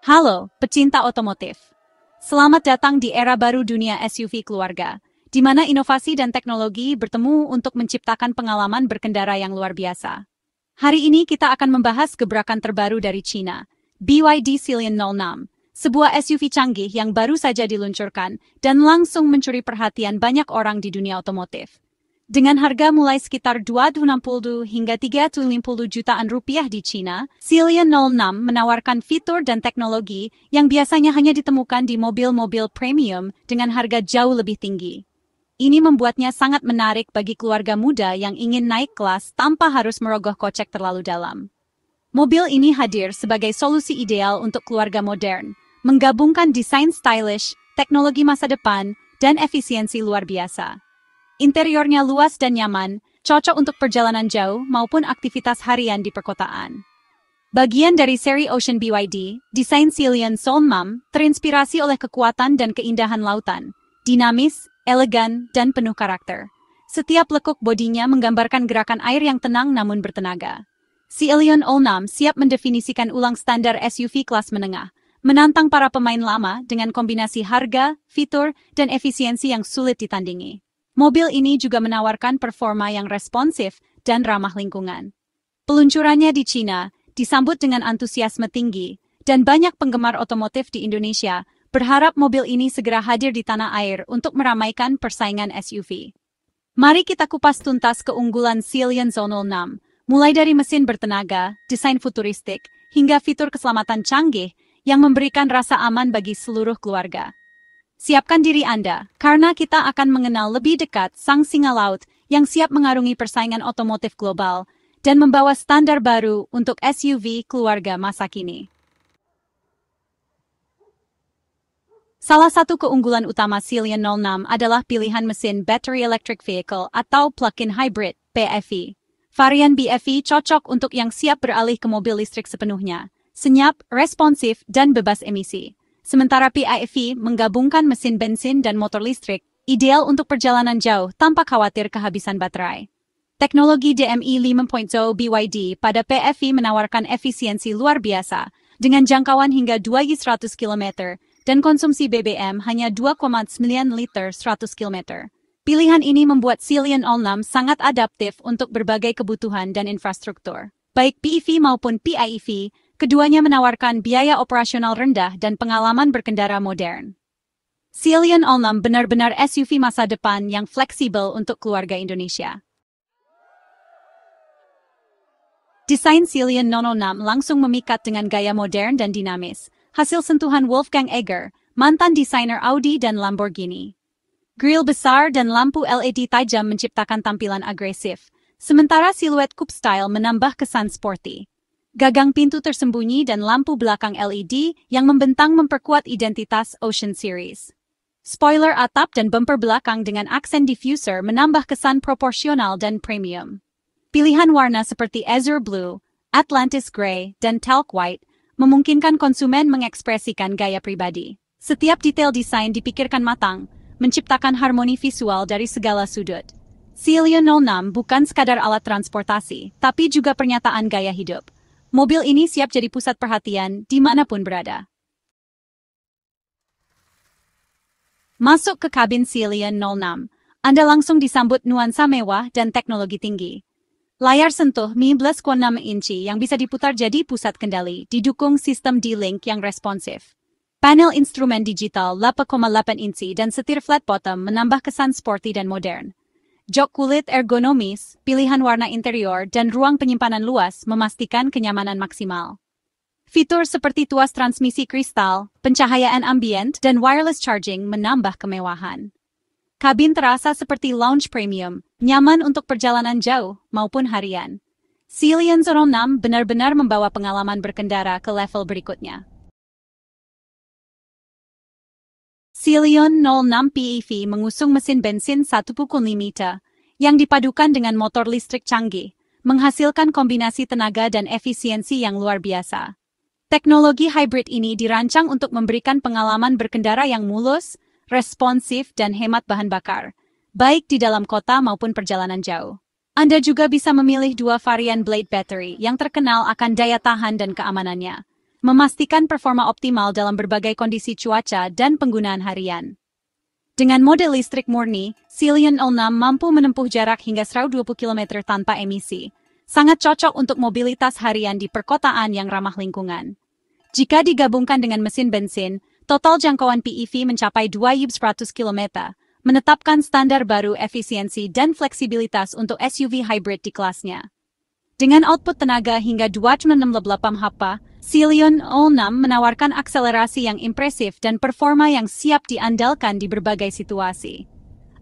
Halo, pecinta otomotif. Selamat datang di era baru dunia SUV keluarga, di mana inovasi dan teknologi bertemu untuk menciptakan pengalaman berkendara yang luar biasa. Hari ini kita akan membahas gebrakan terbaru dari China, BYD Ceylon 06, sebuah SUV canggih yang baru saja diluncurkan dan langsung mencuri perhatian banyak orang di dunia otomotif. Dengan harga mulai sekitar 260 hingga 350 jutaan rupiah di China, Ceylon 06 menawarkan fitur dan teknologi yang biasanya hanya ditemukan di mobil-mobil premium dengan harga jauh lebih tinggi. Ini membuatnya sangat menarik bagi keluarga muda yang ingin naik kelas tanpa harus merogoh kocek terlalu dalam. Mobil ini hadir sebagai solusi ideal untuk keluarga modern, menggabungkan desain stylish, teknologi masa depan, dan efisiensi luar biasa. Interiornya luas dan nyaman, cocok untuk perjalanan jauh maupun aktivitas harian di perkotaan. Bagian dari seri Ocean BYD, desain Ceylon 06 terinspirasi oleh kekuatan dan keindahan lautan, dinamis, elegan, dan penuh karakter. Setiap lekuk bodinya menggambarkan gerakan air yang tenang namun bertenaga. Ceylon 06 siap mendefinisikan ulang standar SUV kelas menengah, menantang para pemain lama dengan kombinasi harga, fitur, dan efisiensi yang sulit ditandingi. Mobil ini juga menawarkan performa yang responsif dan ramah lingkungan. Peluncurannya di China disambut dengan antusiasme tinggi, dan banyak penggemar otomotif di Indonesia berharap mobil ini segera hadir di tanah air untuk meramaikan persaingan SUV. Mari kita kupas tuntas keunggulan Ceylon 06, mulai dari mesin bertenaga, desain futuristik, hingga fitur keselamatan canggih yang memberikan rasa aman bagi seluruh keluarga. Siapkan diri Anda, karena kita akan mengenal lebih dekat sang singa laut yang siap mengarungi persaingan otomotif global dan membawa standar baru untuk SUV keluarga masa kini. Salah satu keunggulan utama Ceylon 06 adalah pilihan mesin Battery Electric Vehicle atau Plug-in Hybrid, PEV. Varian BEV cocok untuk yang siap beralih ke mobil listrik sepenuhnya, senyap, responsif, dan bebas emisi. Sementara PHEV menggabungkan mesin bensin dan motor listrik, ideal untuk perjalanan jauh tanpa khawatir kehabisan baterai. Teknologi DMI 5.0 BYD pada PHEV menawarkan efisiensi luar biasa, dengan jangkauan hingga 200 km dan konsumsi BBM hanya 2,9 liter 100 km. Pilihan ini membuat Ceylon 06 sangat adaptif untuk berbagai kebutuhan dan infrastruktur. Baik PEV maupun PHEV, keduanya menawarkan biaya operasional rendah dan pengalaman berkendara modern. Ceylon 06 benar-benar SUV masa depan yang fleksibel untuk keluarga Indonesia. Desain Ceylon 06 langsung memikat dengan gaya modern dan dinamis, hasil sentuhan Wolfgang Egger, mantan desainer Audi dan Lamborghini. Grill besar dan lampu LED tajam menciptakan tampilan agresif, sementara siluet coupe style menambah kesan sporty. Gagang pintu tersembunyi dan lampu belakang LED yang membentang memperkuat identitas Ocean Series. Spoiler atap dan bumper belakang dengan aksen diffuser menambah kesan proporsional dan premium. Pilihan warna seperti Azure Blue, Atlantis Grey, dan Talc White memungkinkan konsumen mengekspresikan gaya pribadi. Setiap detail desain dipikirkan matang, menciptakan harmoni visual dari segala sudut. Ceylon 06 bukan sekadar alat transportasi, tapi juga pernyataan gaya hidup. Mobil ini siap jadi pusat perhatian dimanapun berada. Masuk ke kabin Ceylon 06, Anda langsung disambut nuansa mewah dan teknologi tinggi. Layar sentuh 15,6 inci yang bisa diputar jadi pusat kendali, didukung sistem D-Link yang responsif. Panel instrumen digital 8,8 inci dan setir flat bottom menambah kesan sporty dan modern. Jok kulit ergonomis, pilihan warna interior, dan ruang penyimpanan luas memastikan kenyamanan maksimal. Fitur seperti tuas transmisi kristal, pencahayaan ambient, dan wireless charging menambah kemewahan. Kabin terasa seperti lounge premium, nyaman untuk perjalanan jauh maupun harian. Ceylon 06 benar-benar membawa pengalaman berkendara ke level berikutnya. Ceylon 06 PEV mengusung mesin bensin 1.5 liter yang dipadukan dengan motor listrik canggih, menghasilkan kombinasi tenaga dan efisiensi yang luar biasa. Teknologi hybrid ini dirancang untuk memberikan pengalaman berkendara yang mulus, responsif, dan hemat bahan bakar, baik di dalam kota maupun perjalanan jauh. Anda juga bisa memilih dua varian blade battery yang terkenal akan daya tahan dan keamanannya. memastikan performa optimal dalam berbagai kondisi cuaca dan penggunaan harian. Dengan mode listrik murni, Cilion 06 mampu menempuh jarak hingga 120 km tanpa emisi. Sangat cocok untuk mobilitas harian di perkotaan yang ramah lingkungan. Jika digabungkan dengan mesin bensin, total jangkauan PEV mencapai 2,100 km, menetapkan standar baru efisiensi dan fleksibilitas untuk SUV hybrid di kelasnya. Dengan output tenaga hingga 268 HP, Cilion 06 menawarkan akselerasi yang impresif dan performa yang siap diandalkan di berbagai situasi.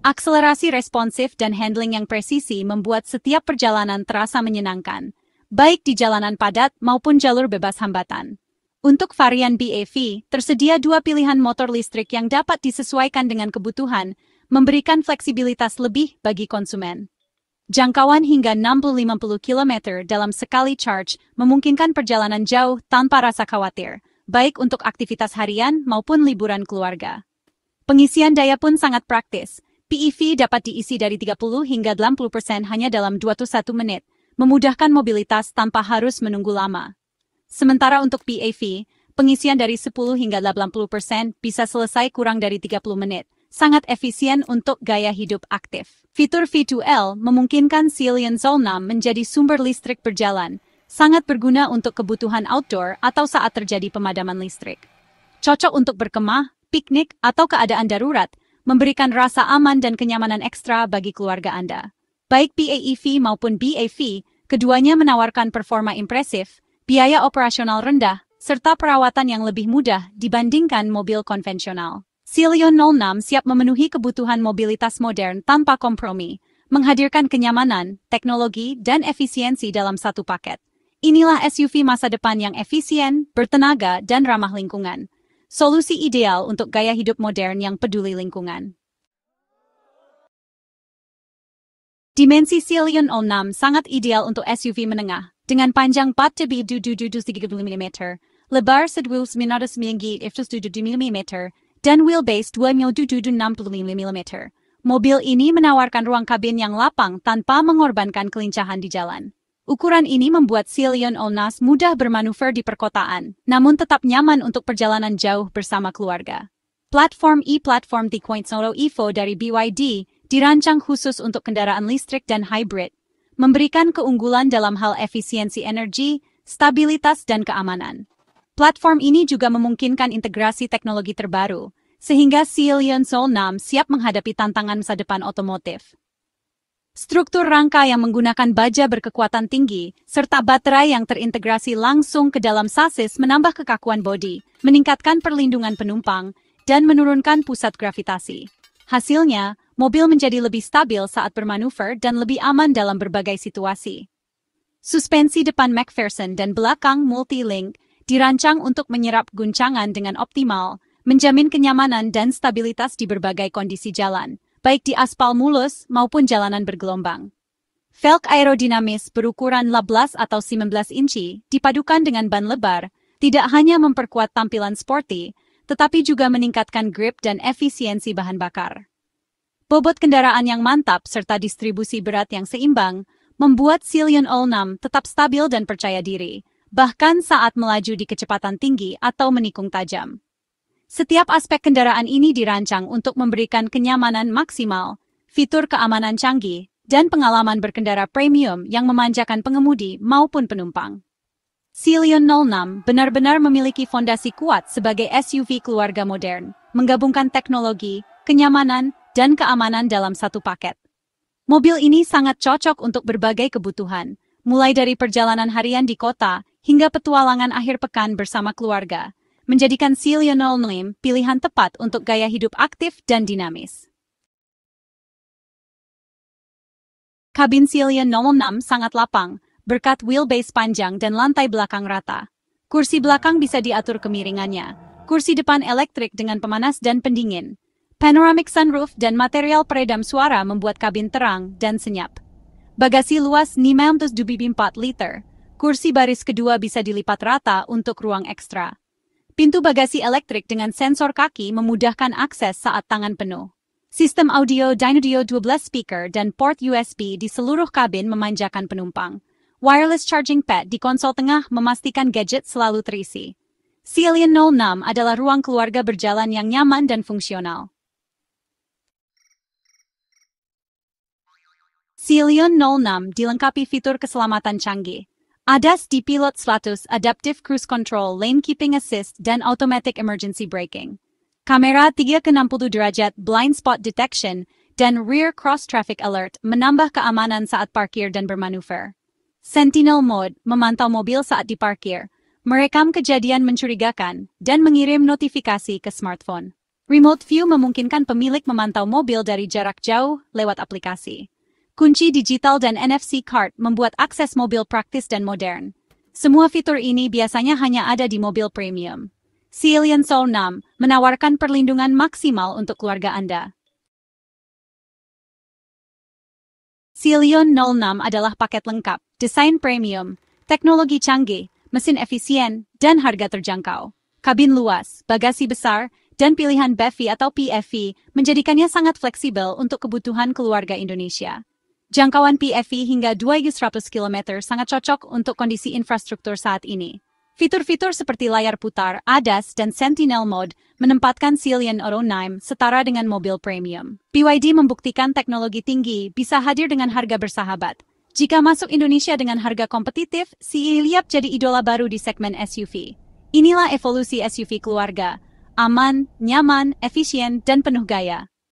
Akselerasi responsif dan handling yang presisi membuat setiap perjalanan terasa menyenangkan, baik di jalanan padat maupun jalur bebas hambatan. Untuk varian BEV, tersedia dua pilihan motor listrik yang dapat disesuaikan dengan kebutuhan, memberikan fleksibilitas lebih bagi konsumen. Jangkauan hingga 60-50 km dalam sekali charge memungkinkan perjalanan jauh tanpa rasa khawatir, baik untuk aktivitas harian maupun liburan keluarga. Pengisian daya pun sangat praktis. PEV dapat diisi dari 30 hingga 80% hanya dalam 21 menit, memudahkan mobilitas tanpa harus menunggu lama. Sementara untuk BEV, pengisian dari 10 hingga 80% bisa selesai kurang dari 30 menit. Sangat efisien untuk gaya hidup aktif. Fitur V2L memungkinkan Cilion 06 menjadi sumber listrik berjalan, sangat berguna untuk kebutuhan outdoor atau saat terjadi pemadaman listrik. Cocok untuk berkemah, piknik, atau keadaan darurat, memberikan rasa aman dan kenyamanan ekstra bagi keluarga Anda. Baik PEV maupun BEV, keduanya menawarkan performa impresif, biaya operasional rendah, serta perawatan yang lebih mudah dibandingkan mobil konvensional. Cilion 06 siap memenuhi kebutuhan mobilitas modern tanpa kompromi, menghadirkan kenyamanan, teknologi, dan efisiensi dalam satu paket. Inilah SUV masa depan yang efisien, bertenaga, dan ramah lingkungan. Solusi ideal untuk gaya hidup modern yang peduli lingkungan. Dimensi Cilion 06 sangat ideal untuk SUV menengah, dengan panjang 4,32 mm, lebar 1,9 mm, dan wheelbase 2,760 mm. Mobil ini menawarkan ruang kabin yang lapang tanpa mengorbankan kelincahan di jalan. Ukuran ini membuat Cilion 06 mudah bermanuver di perkotaan, namun tetap nyaman untuk perjalanan jauh bersama keluarga. Platform e-Platform 3.0 EVO dari BYD dirancang khusus untuk kendaraan listrik dan hybrid, memberikan keunggulan dalam hal efisiensi energi, stabilitas, dan keamanan. Platform ini juga memungkinkan integrasi teknologi terbaru, sehingga Cilion 06 siap menghadapi tantangan masa depan otomotif. Struktur rangka yang menggunakan baja berkekuatan tinggi, serta baterai yang terintegrasi langsung ke dalam sasis menambah kekakuan bodi, meningkatkan perlindungan penumpang, dan menurunkan pusat gravitasi. Hasilnya, mobil menjadi lebih stabil saat bermanuver dan lebih aman dalam berbagai situasi. Suspensi depan McPherson dan belakang multi-link dirancang untuk menyerap guncangan dengan optimal, menjamin kenyamanan dan stabilitas di berbagai kondisi jalan, baik di aspal mulus maupun jalanan bergelombang. Velg aerodinamis berukuran 11 atau 19 inci dipadukan dengan ban lebar, tidak hanya memperkuat tampilan sporty, tetapi juga meningkatkan grip dan efisiensi bahan bakar. Bobot kendaraan yang mantap serta distribusi berat yang seimbang membuat Cilion 06 tetap stabil dan percaya diri, bahkan saat melaju di kecepatan tinggi atau menikung tajam. Setiap aspek kendaraan ini dirancang untuk memberikan kenyamanan maksimal, fitur keamanan canggih, dan pengalaman berkendara premium yang memanjakan pengemudi maupun penumpang. Cilion 06 benar-benar memiliki fondasi kuat sebagai SUV keluarga modern, menggabungkan teknologi, kenyamanan, dan keamanan dalam satu paket. Mobil ini sangat cocok untuk berbagai kebutuhan, mulai dari perjalanan harian di kota hingga petualangan akhir pekan bersama keluarga, menjadikan Cilion 06 pilihan tepat untuk gaya hidup aktif dan dinamis. Kabin Cilion 06 sangat lapang, berkat wheelbase panjang dan lantai belakang rata. Kursi belakang bisa diatur kemiringannya, kursi depan elektrik dengan pemanas dan pendingin. Panoramic sunroof dan material peredam suara membuat kabin terang dan senyap. Bagasi luas 504 liter. Kursi baris kedua bisa dilipat rata untuk ruang ekstra. Pintu bagasi elektrik dengan sensor kaki memudahkan akses saat tangan penuh. Sistem audio Dynodio 12 speaker dan port USB di seluruh kabin memanjakan penumpang. Wireless charging pad di konsol tengah memastikan gadget selalu terisi. Xilion 06 adalah ruang keluarga berjalan yang nyaman dan fungsional. Xilion 06 dilengkapi fitur keselamatan canggih. ADAS di Pilot 100, Adaptive Cruise Control, Lane Keeping Assist, dan Automatic Emergency Braking. Kamera 360 derajat, Blind Spot Detection, dan Rear Cross Traffic Alert menambah keamanan saat parkir dan bermanuver. Sentinel Mode memantau mobil saat diparkir, merekam kejadian mencurigakan, dan mengirim notifikasi ke smartphone. Remote View memungkinkan pemilik memantau mobil dari jarak jauh lewat aplikasi. Kunci digital dan NFC card membuat akses mobil praktis dan modern. Semua fitur ini biasanya hanya ada di mobil premium. Xilion 06 menawarkan perlindungan maksimal untuk keluarga Anda. Xilion 06 adalah paket lengkap, desain premium, teknologi canggih, mesin efisien, dan harga terjangkau. Kabin luas, bagasi besar, dan pilihan BEV atau PHEV menjadikannya sangat fleksibel untuk kebutuhan keluarga Indonesia. Jangkauan PHEV hingga 200 km sangat cocok untuk kondisi infrastruktur saat ini. Fitur-fitur seperti layar putar, ADAS, dan Sentinel Mode menempatkan Xilion 06 setara dengan mobil premium. BYD membuktikan teknologi tinggi bisa hadir dengan harga bersahabat. Jika masuk Indonesia dengan harga kompetitif, Xilion jadi idola baru di segmen SUV. Inilah evolusi SUV keluarga. Aman, nyaman, efisien, dan penuh gaya.